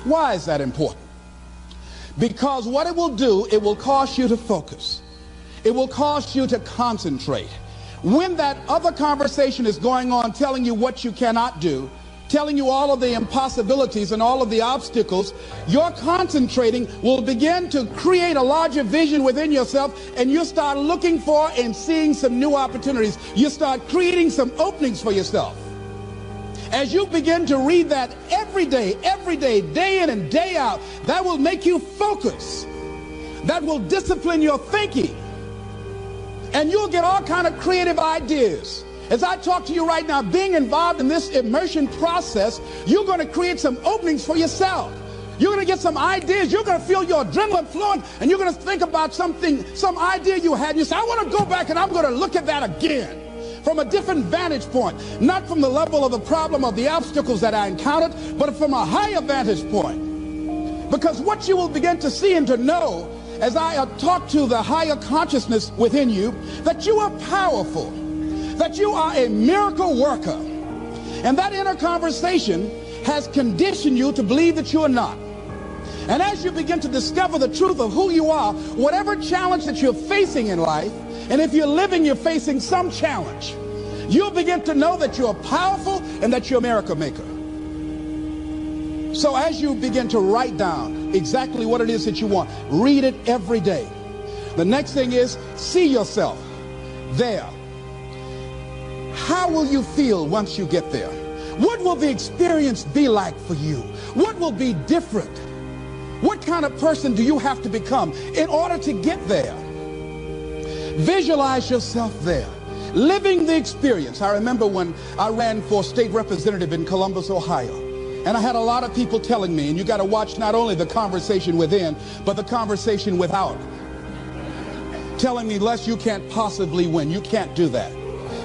Why is that important? Because what it will do, it will cause you to focus. It will cause you to concentrate. When that other conversation is going on telling you what you cannot do, telling you all of the impossibilities and all of the obstacles, your concentrating will begin to create a larger vision within yourself, and you start looking for and seeing some new opportunities. You start creating some openings for yourself. As you begin to read that every day, day in and day out, that will make you focus. That will discipline your thinking. And you'll get all kind of creative ideas. As I talk to you right now, being involved in this immersion process, you're going to create some openings for yourself. You're going to get some ideas. You're going to feel your adrenaline flowing, and you're going to think about something, some idea you had. And you say, I want to go back and I'm going to look at that again from a different vantage point, not from the level of the problem of the obstacles that I encountered, but from a higher vantage point. Because what you will begin to see and to know as I talk to the higher consciousness within you, that you are powerful, that you are a miracle worker. And that inner conversation has conditioned you to believe that you are not. And as you begin to discover the truth of who you are, whatever challenge that you're facing in life, and if you're living, you're facing some challenge, you'll begin to know that you're powerful and that you're a miracle maker. So as you begin to write down exactly what it is that you want, read it every day. The next thing is, see yourself there. How will you feel once you get there? What will the experience be like for you? What will be different? What kind of person do you have to become in order to get there? Visualize yourself there, living the experience. I remember when I ran for state representative in Columbus, Ohio, and I had a lot of people telling me, and you got to watch not only the conversation within, but the conversation without, telling me, Les, you can't possibly win. You can't do that.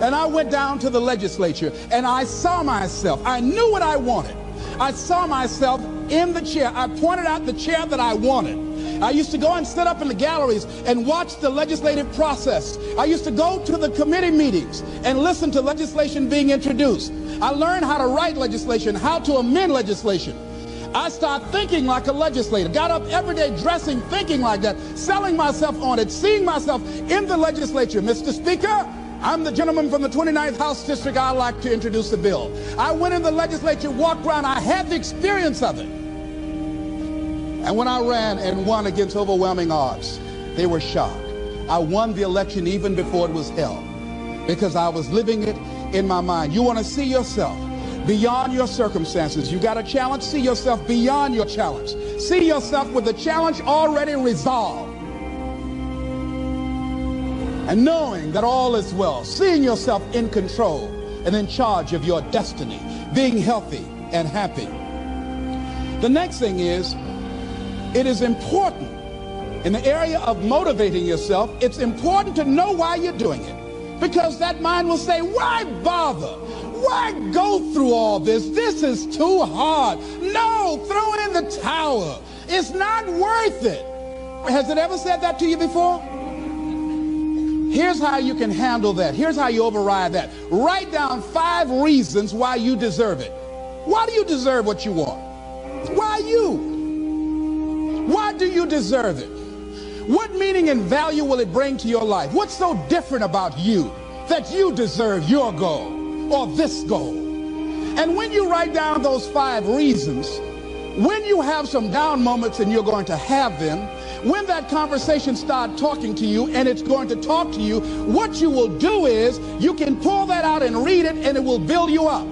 And I went down to the legislature, and I saw myself. I knew what I wanted. I saw myself in the chair. I pointed out the chair that I wanted. I used to go and sit up in the galleries and watch the legislative process. I used to go to the committee meetings and listen to legislation being introduced. I learned how to write legislation, how to amend legislation. I started thinking like a legislator, got up every day dressing, thinking like that, selling myself on it, seeing myself in the legislature. Mr. Speaker, I'm the gentleman from the 29th House District. I'd like to introduce the bill. I went in the legislature, walked around. I had the experience of it. And when I ran and won against overwhelming odds, they were shocked. I won the election even before it was held because I was living it in my mind. You want to see yourself beyond your circumstances. You got a challenge, see yourself beyond your challenge. See yourself with the challenge already resolved. And knowing that all is well, seeing yourself in control and in charge of your destiny, being healthy and happy. The next thing is, it is important in the area of motivating yourself, it's important to know why you're doing it. Because that mind will say, why bother? Why go through all this? This is too hard. No, throw in the towel. It's not worth it. Has it ever said that to you before? Here's how you can handle that. Here's how you override that. Write down 5 reasons why you deserve it. Why do you deserve what you want? Why you? Why do you deserve it? What meaning and value will it bring to your life? What's so different about you that you deserve your goal or this goal? And when you write down those 5 reasons, when you have some down moments, and you're going to have them, when that conversation starts talking to you and it's going to talk to you, what you will do is you can pull that out and read it, and it will build you up.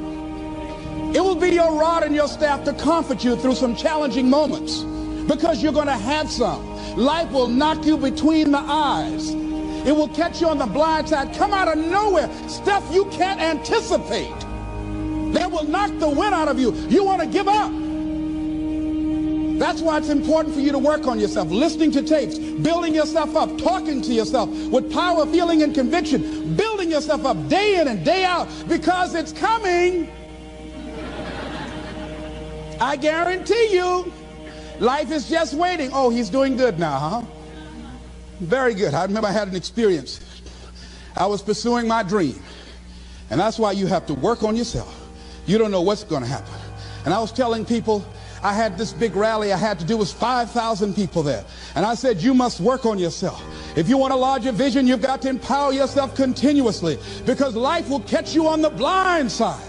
It will be your rod and your staff to comfort you through some challenging moments, because you're going to have some. Life will knock you between the eyes. It will catch you on the blind side, come out of nowhere, stuff you can't anticipate. That will knock the wind out of you. You want to give up. That's why it's important for you to work on yourself, listening to tapes, building yourself up, talking to yourself with power, feeling, and conviction, building yourself up day in and day out, because it's coming. I guarantee you. Life is just waiting. Oh, he's doing good now, huh? Very good. I remember I had an experience. I was pursuing my dream. And that's why you have to work on yourself. You don't know what's going to happen. And I was telling people, I had this big rally I had to do. It was 5,000 people there. And I said, you must work on yourself. If you want a larger vision, you've got to empower yourself continuously, because life will catch you on the blind side.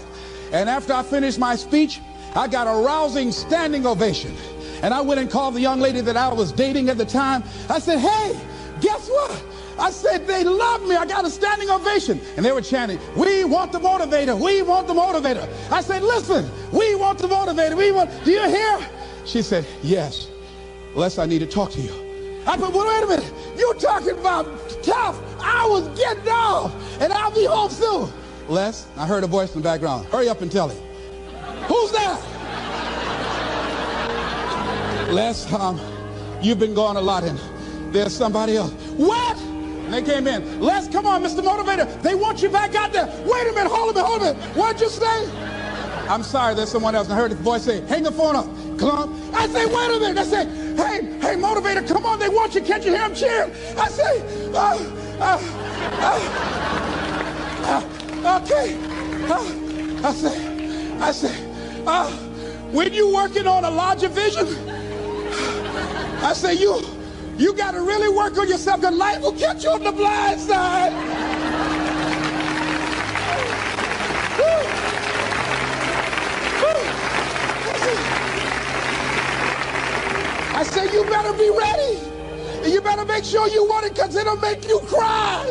And after I finished my speech, I got a rousing standing ovation. And I went and called the young lady that I was dating at the time. I said, hey, guess what? I said, they love me. I got a standing ovation. And they were chanting, we want the motivator. We want the motivator. I said, listen, we want the motivator. Do you hear? She said, yes. Les, I need to talk to you. I said, well, wait a minute. You're talking about tough. I was getting off, and I'll be home soon. Les, I heard a voice in the background. Hurry up and tell him. Who's that? Les, you've been gone a lot, and there's somebody else. What? And they came in. Les, come on, Mr. Motivator. They want you back out there. Wait a minute, hold a minute. What'd you say? I'm sorry, there's someone else. And I heard the voice say, hang the phone up. Come on. I say, wait a minute. I say, hey, Motivator, come on. They want you. Can't you hear them cheering? I say, okay. I say, when you working on a larger vision, I say, you got to really work on yourself, because life will catch you on the blind side. I say, you better be ready. And you better make sure you want it, because it'll make you cry.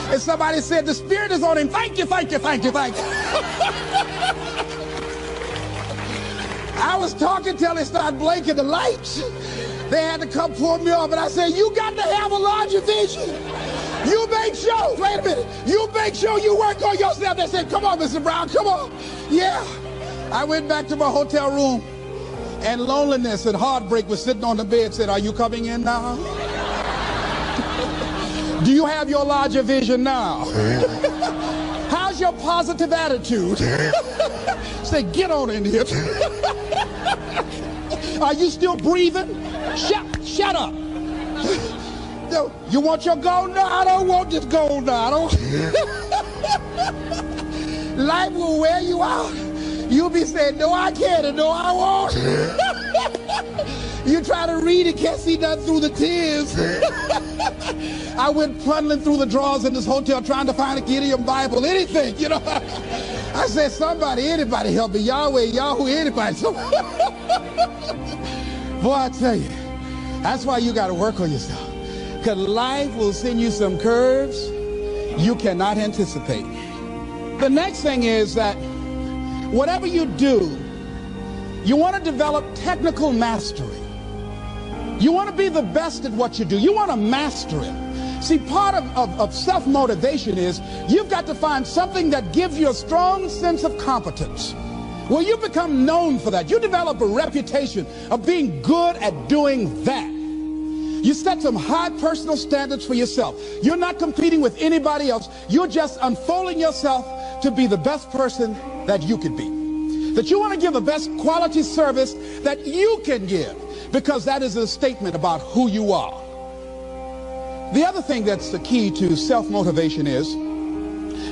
And somebody said, the Spirit is on him. Thank you, thank you, thank you, thank you. I was talking till they started blinking the lights. They had to come pull me off, and I said, you got to have a larger vision. You make sure, wait a minute, you make sure you work on yourself. They said, come on, Mr. Brown, come on. Yeah. I went back to my hotel room, and loneliness and heartbreak was sitting on the bed, said, are you coming in now? Do you have your larger vision now? How's your positive attitude? Say, get on in here. Are you still breathing? Shut up. You want your gold? No, I don't want this gold now. Life will wear you out. You'll be saying, no, I can't, and no, I won't. You try to read and can't see nothing through the tears. I went plundering through the drawers in this hotel trying to find a Gideon Bible, anything, you know. I said, anybody help me. Yahweh, Yahoo, anybody. Boy, I tell you, that's why you got to work on yourself. Because life will send you some curves you cannot anticipate. The next thing is that whatever you do, you want to develop technical mastery. You want to be the best at what you do. You want to master it. See, part of self-motivation is you've got to find something that gives you a strong sense of competence. Well, you become known for that. You develop a reputation of being good at doing that. You set some high personal standards for yourself. You're not competing with anybody else. You're just unfolding yourself to be the best person that you could be. That you want to give the best quality service that you can give, because that is a statement about who you are. The other thing that's the key to self-motivation is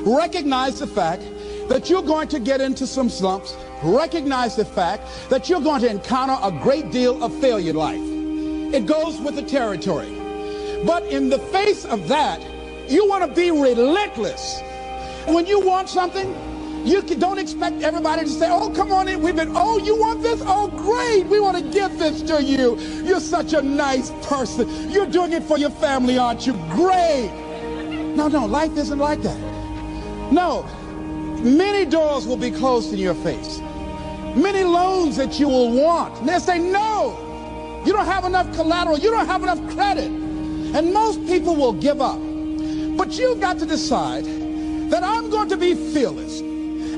recognize the fact that you're going to get into some slumps. Recognize the fact that you're going to encounter a great deal of failure in life. It goes with the territory. But in the face of that, you want to be relentless. When you want something, you don't expect everybody to say, oh, come on in. Oh, you want this? Oh, great. We want to give this to you. You're such a nice person. You're doing it for your family, aren't you? Great. No, life isn't like that. No. Many doors will be closed in your face. Many loans that you will want. And they'll say, no, you don't have enough collateral. You don't have enough credit. And most people will give up. But you've got to decide that I'm going to be fearless.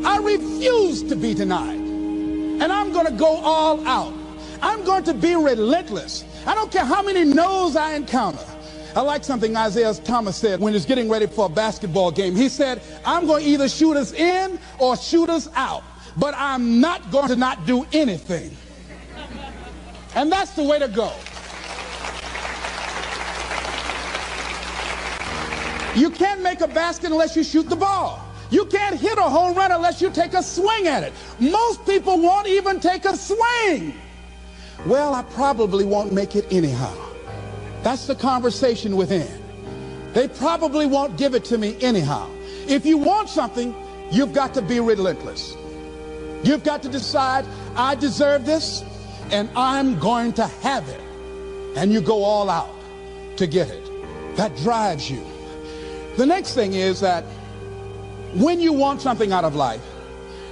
I refuse to be denied. And I'm going to go all out. I'm going to be relentless. I don't care how many no's I encounter. I like something Isaiah Thomas said when he was getting ready for a basketball game. He said, I'm going to either shoot us in or shoot us out, but I'm not going to not do anything. And that's the way to go. You can't make a basket unless you shoot the ball. You can't hit a home run unless you take a swing at it. Most people won't even take a swing. Well, I probably won't make it anyhow. That's the conversation within. They probably won't give it to me anyhow. If you want something, you've got to be relentless. You've got to decide, I deserve this, and I'm going to have it. And you go all out to get it. That drives you. The next thing is that when you want something out of life,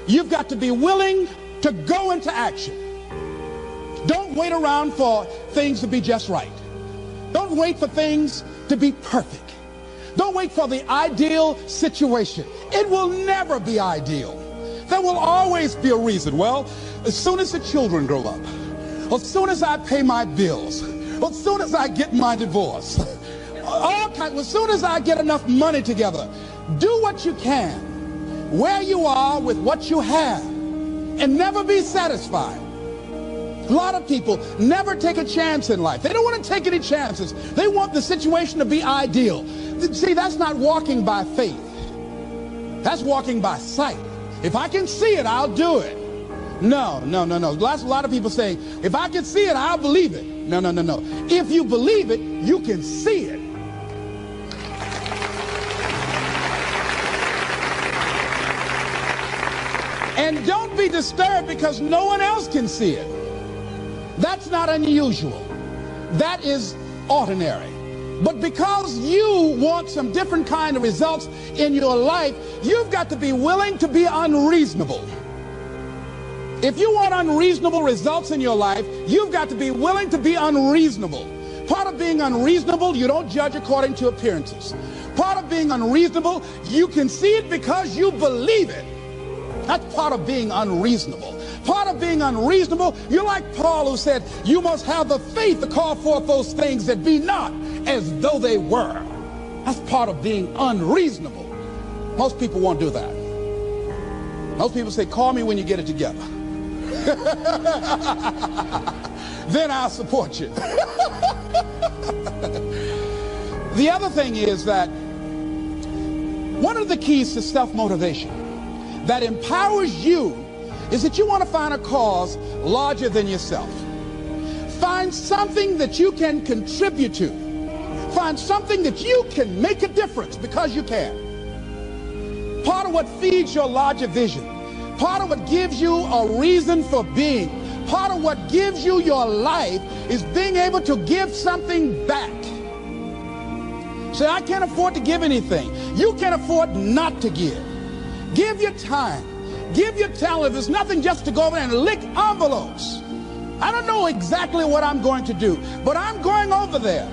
you've got to be willing to go into action. Don't wait around for things to be just right. Don't wait for things to be perfect. Don't wait for the ideal situation. It will never be ideal. There will always be a reason. Well, as soon as the children grow up, as soon as I pay my bills, as soon as I get my divorce, as soon as I get enough money together, do what you can, where you are with what you have, and never be satisfied. A lot of people never take a chance in life. They don't want to take any chances. They want the situation to be ideal. See, that's not walking by faith. That's walking by sight. If I can see it, I'll do it. No. A lot of people say, if I can see it, I'll believe it. No. If you believe it, you can see it. And don't be disturbed because no one else can see it. That's not unusual. That is ordinary. But because you want some different kind of results in your life, you've got to be willing to be unreasonable. If you want unreasonable results in your life, you've got to be willing to be unreasonable. Part of being unreasonable, you don't judge according to appearances. Part of being unreasonable, you can see it because you believe it. That's part of being unreasonable. Part of being unreasonable, you're like Paul who said, you must have the faith to call forth those things that be not as though they were. That's part of being unreasonable. Most people won't do that. Most people say, call me when you get it together. Then I'll support you. The other thing is that one of the keys to self-motivation that empowers you is that you want to find a cause larger than yourself. Find something that you can contribute to. Find something that you can make a difference because you can. Part of what feeds your larger vision, part of what gives you a reason for being, part of what gives you your life is being able to give something back. Say, I can't afford to give anything. You can't afford not to give. Give your time. Give your talent. There's nothing just to go over there and lick envelopes. I don't know exactly what I'm going to do, but I'm going over there.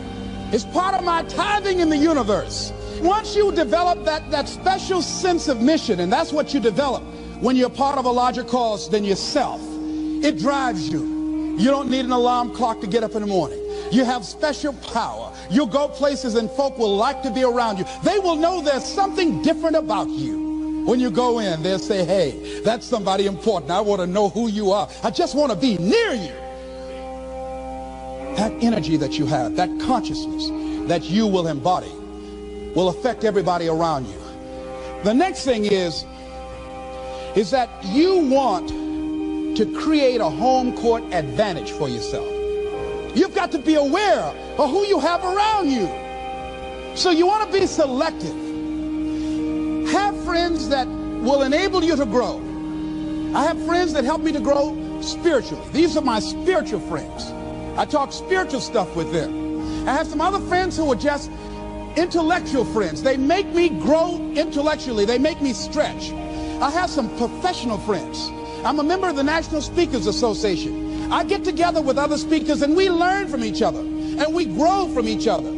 It's part of my tithing in the universe. Once you develop that special sense of mission, and that's what you develop when you're part of a larger cause than yourself, it drives you. You don't need an alarm clock to get up in the morning. You have special power. You'll go places and folk will like to be around you. They will know there's something different about you. When you go in, they'll say, hey, that's somebody important. I want to know who you are. I just want to be near you. That energy that you have, that consciousness that you will embody will affect everybody around you. The next thing is that you want to create a home court advantage for yourself. You've got to be aware of who you have around you. So you want to be selective. Have friends that will enable you to grow. I have friends that help me to grow spiritually. These are my spiritual friends. I talk spiritual stuff with them. I have some other friends who are just intellectual friends. They make me grow intellectually. They make me stretch. I have some professional friends. I'm a member of the National Speakers Association. I get together with other speakers and we learn from each other and we grow from each other.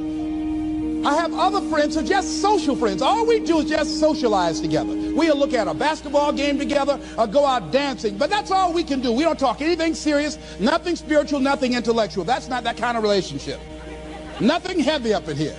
I have other friends who are just social friends. All we do is just socialize together. We'll look at a basketball game together or go out dancing, but that's all we can do. We don't talk anything serious, nothing spiritual, nothing intellectual. That's not that kind of relationship. Nothing heavy up in here.